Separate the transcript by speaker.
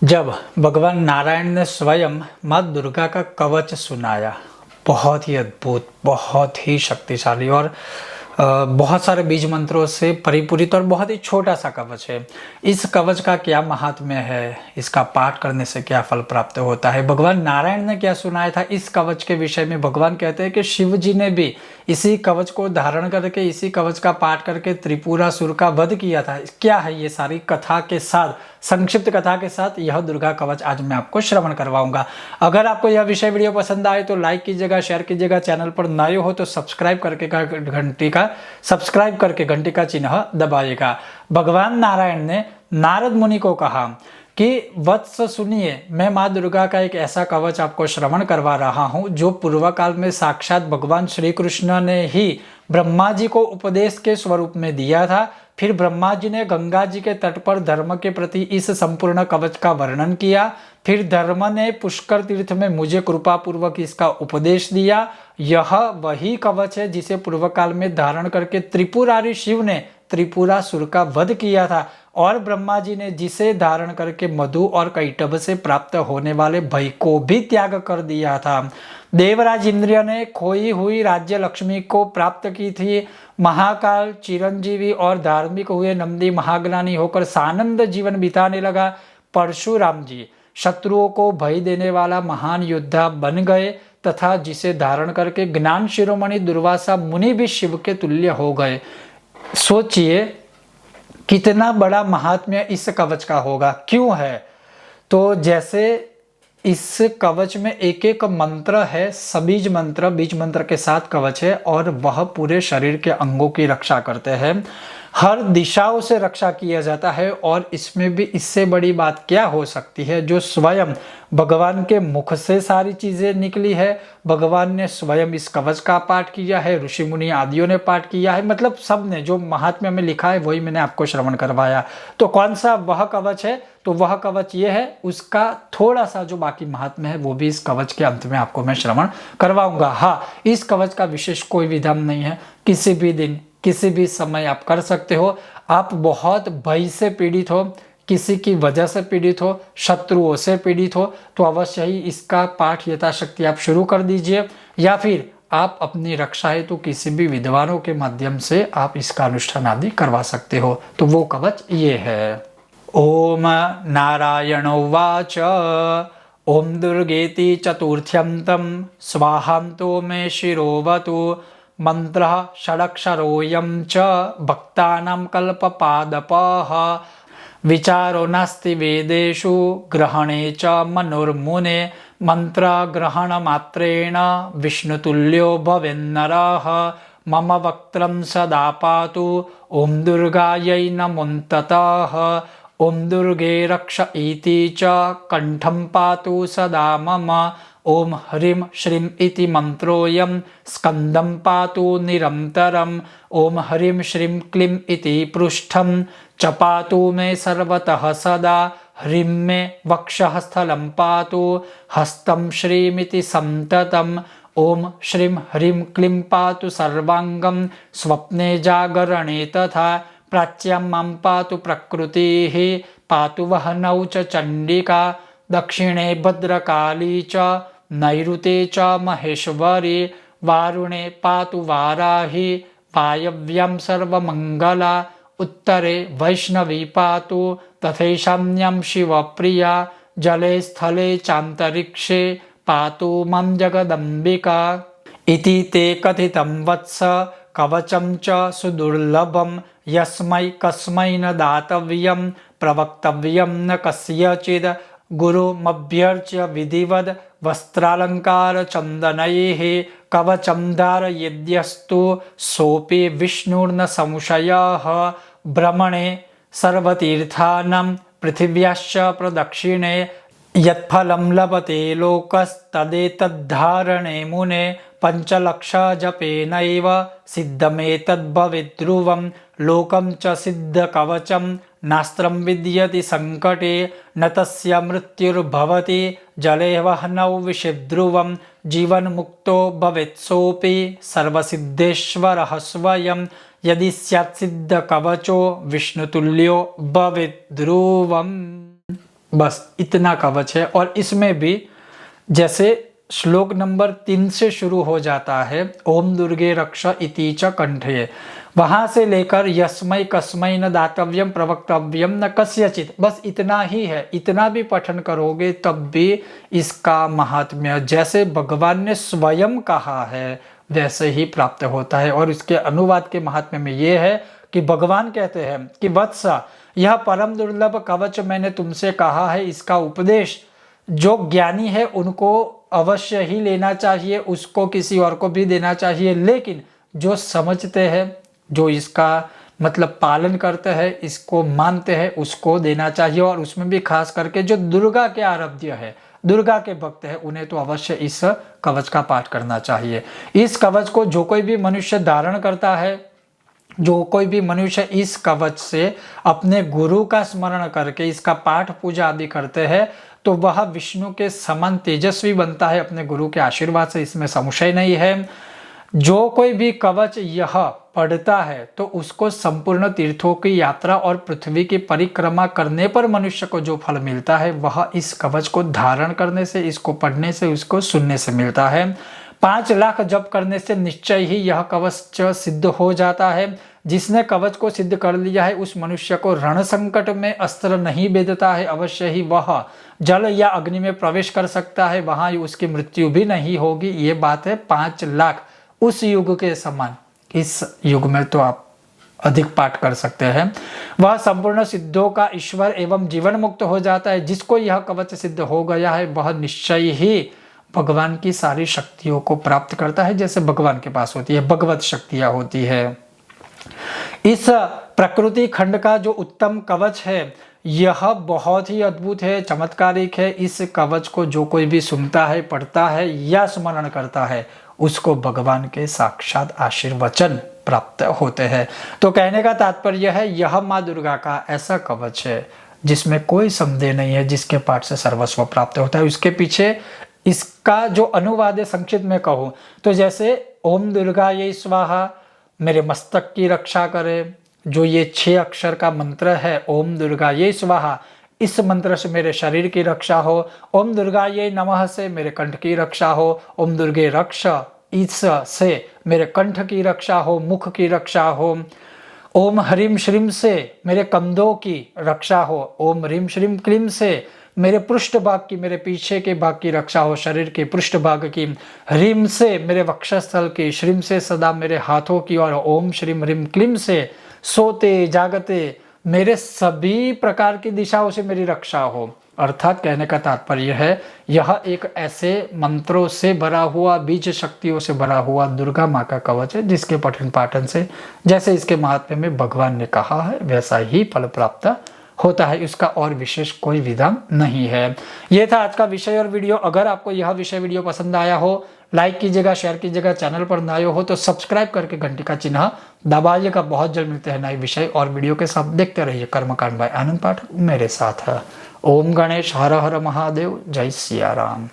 Speaker 1: जब भगवान नारायण ने स्वयं माँ दुर्गा का कवच सुनाया, बहुत ही अद्भुत, बहुत ही शक्तिशाली और बहुत सारे बीज मंत्रों से परिपूरित और बहुत ही छोटा सा कवच है। इस कवच का क्या महात्म्य है, इसका पाठ करने से क्या फल प्राप्त होता है, भगवान नारायण ने क्या सुनाया था इस कवच के विषय में। भगवान कहते हैं कि शिव जी ने भी इसी कवच को धारण करके, इसी कवच का पाठ करके त्रिपुरासुर का वध किया था। क्या है ये सारी कथा के साथ, संक्षिप्त कथा के साथ यह दुर्गा कवच आज मैं आपको श्रवण करवाऊंगा। अगर आपको यह विषय वीडियो पसंद आए तो लाइक कीजिएगा, शेयर कीजिएगा, चैनल पर नए हो तो सब्सक्राइब करके घंटी का चिन्ह दबाइएगा। भगवान नारायण ने नारद मुनि को कहा कि वत्स सुनिए, मैं माँ दुर्गा का एक ऐसा कवच आपको श्रवण करवा रहा हूँ जो पूर्व काल में साक्षात भगवान श्री कृष्ण ने ही ब्रह्मा जी को उपदेश के स्वरूप में दिया था। फिर ब्रह्मा जी ने गंगा जी के तट पर धर्म के प्रति इस संपूर्ण कवच का वर्णन किया। फिर धर्म ने पुष्कर तीर्थ में मुझे कृपा पूर्वक इसका उपदेश दिया। यह वही कवच है जिसे पूर्व काल में धारण करके त्रिपुरारी शिव ने त्रिपुरासुर का वध किया था, और ब्रह्मा जी ने जिसे धारण करके मधु और कैटभ से प्राप्त होने वाले भय को भी त्याग कर दिया था। देवराज इंद्र ने खोई हुई राज्य लक्ष्मी को प्राप्त की थी। महाकाल चिरंजीवी और धार्मिक हुए नंदी महाज्ञानी होकर सानंद जीवन बिताने लगा। परशुराम जी शत्रुओं को भय देने वाला महान योद्धा बन गए तथा जिसे धारण करके ज्ञान शिरोमणि दुर्वासा मुनि भी शिव के तुल्य हो गए। सोचिए कितना बड़ा महात्म्य इस कवच का होगा। क्यों है? तो जैसे इस कवच में एक एक मंत्र है, सबीज मंत्र, बीज मंत्र के साथ कवच है और वह पूरे शरीर के अंगों की रक्षा करते हैं, हर दिशाओं से रक्षा किया जाता है। और इसमें भी इससे बड़ी बात क्या हो सकती है, जो स्वयं भगवान के मुख से सारी चीजें निकली है। भगवान ने स्वयं इस कवच का पाठ किया है, ऋषि मुनि आदियों ने पाठ किया है, मतलब सब ने, जो महात्म्य में लिखा है वही मैंने आपको श्रवण करवाया। तो कौन सा वह कवच है? तो वह कवच ये है, उसका थोड़ा सा जो बाकी महात्म्य है वो भी इस कवच के अंत में आपको मैं श्रवण करवाऊंगा। हाँ, इस कवच का विशेष कोई विधान नहीं है, किसी भी दिन किसी भी समय आप कर सकते हो। आप बहुत भय से पीड़ित हो, किसी की वजह से पीड़ित हो, शत्रुओं से पीड़ित हो, तो अवश्य ही इसका पाठ यथाशक्ति आप शुरू कर दीजिए, या फिर आप अपनी रक्षा है तो किसी भी विद्वानों के माध्यम से आप इसका अनुष्ठान आदि करवा सकते हो। तो वो कवच ये है। ओम नारायण उवाच ओम दुर्गेति चतुर्थ्यंतम स्वाहांतो मे शिरोवतु मंत्रः षडक्षरोऽयं च भक्तानां कल्पपादपः विचारो नास्ति वेदेषु ग्रहणे च मनोर्मुने मंत्रग्रहणमात्रेण विष्णुतुल्यो भवेन्नरः मम वक्त्रं सदा पातु ओम दुर्गायै नमोऽन्ततः ओम दुर्गे रक्ष इति च कंठं पातु सदा मम ओम ह्रीं श्रीं इति मंत्रोऽयं स्कन्दं पातु निरन्तरम् ओम ह्रीं श्रीं क्लीं इति पृष्ठं च पातु मे सर्वतः सदा ह्रीं मे वक्षः स्थलं पातु हस्तं श्रीमिति सन्ततम् ओम श्रीं ह्रीं क्लीं पातु सर्वांगं स्वप्ने जागरणे तथा प्राच्यां मां पातु प्रकृतिः पातु वह्नौ च चण्डिका दक्षिणे भद्रकाली च नैऋते च महेश्वरी वारुणे पातु वाराही वायव्यं सर्वमङ्गला उत्तरे वैष्णवी पातु तथैषाम्यं शिवप्रिया जले स्थले चान्तरिक्षे पातु मां जगदम्बिका इति ते कथितं वत्स कवचं च सुदुर्लभं यस्मै कस्मै न दातव्यं प्रवक्तव्यं न कस्यचिद् गुरुमभ्यर्च्य विधिवद् वस्त्रालंकार चंदनैः कवचं धारयेद्यस्तु सोऽपि विष्णुर्न संशयः भ्रमणे सर्वतीर्थानां पृथिव्याश्च प्रदक्षिणे यत्फलं लभते लोकस्तदेतद्धारणे मुने पंचलक्ष जपेनैव सिद्धमेतद्भवेत् ध्रुवं लोकं च सिद्धकवचं नास्त्रं विद्यति संकटे न तस्य मृत्युर्भवति जले वह्नौ विषिध्रुवं जीवन्मुक्तो भवेत् सोऽपि सर्वसिद्धेश्वरः स्वयं यदि स्यात् सिद्धकवचो विष्णुतुल्यो भवेत् ध्रुवम्। बस इतना कवच है। और इसमें भी जैसे श्लोक नंबर 3 से शुरू हो जाता है, ओम दुर्गे रक्ष इति च कंठे, वहां से लेकर यस्मै कस्मै न दातव्यम प्रवक्तव्यम न कस्यचित, बस इतना ही है। इतना भी पठन करोगे तब भी इसका महात्म्य जैसे भगवान ने स्वयं कहा है वैसे ही प्राप्त होता है। और इसके अनुवाद के महात्म्य में ये है कि भगवान कहते हैं कि वत्स, यह परम दुर्लभ कवच मैंने तुमसे कहा है, इसका उपदेश जो ज्ञानी है उनको अवश्य ही लेना चाहिए, उसको किसी और को भी देना चाहिए, लेकिन जो समझते हैं, जो इसका मतलब पालन करते हैं, इसको मानते हैं, उसको देना चाहिए। और उसमें भी खास करके जो दुर्गा के आराध्य है, दुर्गा के भक्त है, उन्हें तो अवश्य इस कवच का पाठ करना चाहिए। इस कवच को जो कोई भी मनुष्य धारण करता है, जो कोई भी मनुष्य इस कवच से अपने गुरु का स्मरण करके इसका पाठ पूजा आदि करते हैं, तो वह विष्णु के समान तेजस्वी बनता है अपने गुरु के आशीर्वाद से, इसमें संशय नहीं है। जो कोई भी कवच यह पढ़ता है तो उसको संपूर्ण तीर्थों की यात्रा और पृथ्वी की परिक्रमा करने पर मनुष्य को जो फल मिलता है वह इस कवच को धारण करने से, इसको पढ़ने से, उसको सुनने से मिलता है। 5 लाख जप करने से निश्चय ही यह कवच सिद्ध हो जाता है। जिसने कवच को सिद्ध कर लिया है उस मनुष्य को रण संकट में अस्त्र नहीं भेदता है, अवश्य ही वह जल या अग्नि में प्रवेश कर सकता है, वहां उसकी मृत्यु भी नहीं होगी। ये बात है 5 लाख उस युग के समान। इस युग में तो आप अधिक पाठ कर सकते हैं। वह संपूर्ण सिद्धों का ईश्वर एवं जीवन मुक्त हो जाता है। जिसको यह कवच सिद्ध हो गया है वह निश्चय ही भगवान की सारी शक्तियों को प्राप्त करता है, जैसे भगवान के पास होती है, भगवत शक्तियां होती है। इस प्रकृति खंड का जो उत्तम कवच है यह बहुत ही अद्भुत है, चमत्कारिक है। इस कवच को जो कोई भी सुनता है, पढ़ता है या स्मरण करता है उसको भगवान के साक्षात आशीर्वचन प्राप्त होते हैं। तो कहने का तात्पर्य है यह माँ दुर्गा का ऐसा कवच है जिसमें कोई संदेह नहीं है, जिसके पाठ से सर्वस्व प्राप्त होता है। उसके पीछे इसका जो अनुवाद है संक्षिप्त में कहूँ तो जैसे ओम दुर्गा ये स्वाहा मेरे मस्तक की रक्षा करे, जो ये 6 अक्षर का मंत्र है ओम दुर्गा ये स्वाहा, इस मंत्र से मेरे शरीर की रक्षा हो। ओम दुर्गा ये नमः से मेरे कंठ की रक्षा हो। ओम दुर्गे रक्ष, इस से मेरे कंठ की रक्षा हो, मुख की रक्षा हो। ओम ह्रीम श्रीम से मेरे कंधों की रक्षा हो। ओम ह्रीम श्रीम क्लीम से मेरे पृष्ठ भाग की, मेरे पीछे के भाग की रक्षा हो, शरीर के पृष्ठ भाग की। ह्रीम से मेरे वक्षस्थल की, श्रीम से सदा मेरे हाथों की, और ओम श्रीम ह्रीम क्लीम से सोते जागते मेरे सभी प्रकार की दिशाओं से मेरी रक्षा हो। अर्थात कहने का तात्पर्य है यह एक ऐसे मंत्रों से भरा हुआ, बीज शक्तियों से भरा हुआ दुर्गा माँ का कवच है जिसके पठन पाठन से जैसे इसके महात्म्य में भगवान ने कहा है वैसा ही फल प्राप्त होता है। इसका और विशेष कोई विधान नहीं है। यह था आज का विषय और वीडियो। अगर आपको यह विषय वीडियो पसंद आया हो लाइक कीजिएगा, शेयर कीजिएगा, चैनल पर नए हो तो सब्सक्राइब करके घंटी का चिन्ह दबाइएगा। बहुत जल्द मिलते हैं नए विषय और वीडियो के साथ। देखते रहिए कर्मकांड बाय आनंद पाठक मेरे साथ है। ओम गणेश हर हर महादेव, जय सिया राम।